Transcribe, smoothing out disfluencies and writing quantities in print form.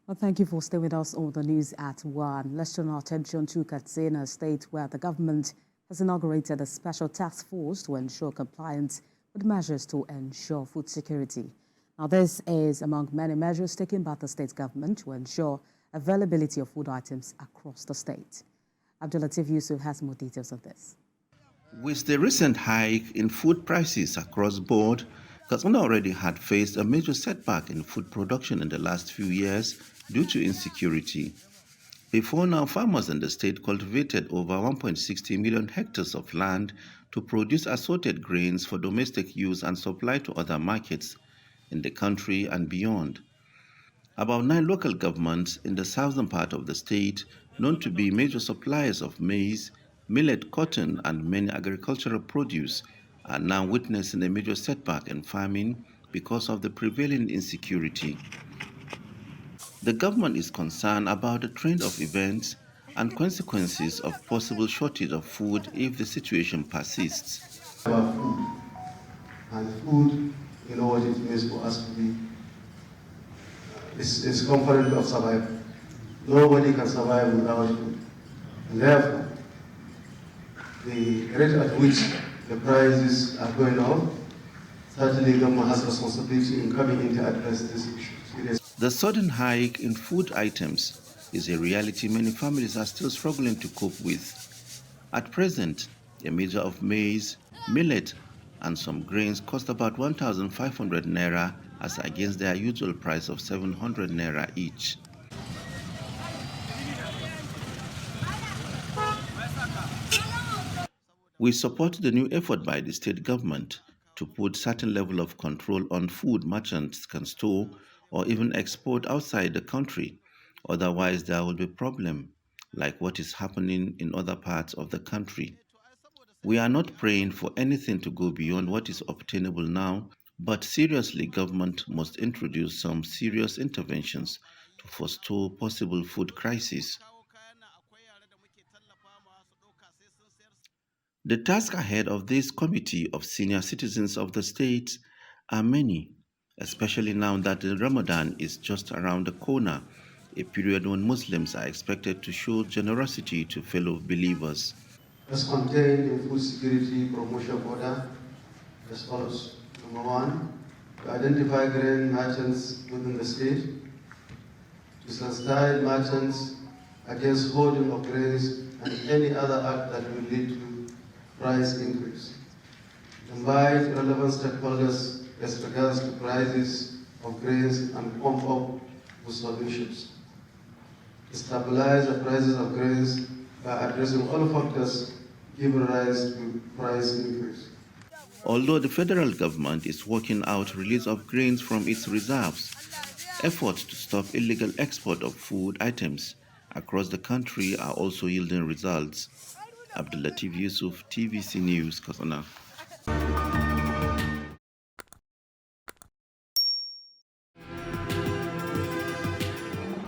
Well, thank you for staying with us on the news at 1. Let's turn our attention to Katsina State, where the government has inaugurated a special task force to ensure compliance with measures to ensure food security. Now, this is among many measures taken by the state government to ensure availability of food items across the state. Abdulatif Yusuf has more details on this. With the recent hike in food prices across the board, Katsina already had faced a major setback in food production in the last few years due to insecurity. Before now, farmers in the state cultivated over 1.60 million hectares of land to produce assorted grains for domestic use and supply to other markets in the country and beyond. About 9 local governments in the southern part of the state, known to be major suppliers of maize, millet, cotton, and many agricultural produce, are now witnessing a major setback in farming because of the prevailing insecurity. The government is concerned about the trend of events and consequences of possible shortage of food if the situation persists. About food, and food, you know what it means for us to be. It's component of survival. Nobody can survive without food. And therefore, the rate at which the prices are going up, certainly the government has responsibility in coming in to address this issue. The sudden hike in food items is a reality many families are still struggling to cope with. At present, a measure of maize, millet, and some grains cost about 1,500 naira as against their usual price of 700 naira each. We support the new effort by the state government to put certain level of control on food merchants can store or even export outside the country. Otherwise, there will be problem like what is happening in other parts of the country. We are not praying for anything to go beyond what is obtainable now, but seriously, government must introduce some serious interventions to forestall possible food crises. The task ahead of this committee of senior citizens of the state are many, especially now that the Ramadan is just around the corner, a period when Muslims are expected to show generosity to fellow believers. As contained in food security promotion order as follows. Number 1, to identify grain merchants within the state, to sensitize merchants against hoarding of grains and any other act that will lead to price increase. Invite relevant stakeholders as regards to prices of grains and come up with solutions. Stabilize the prices of grains by addressing all factors giving rise to price increase. Although the federal government is working out release of grains from its reserves, efforts to stop illegal export of food items across the country are also yielding results. Abdulatif Yusuf, TVC News, Katsina.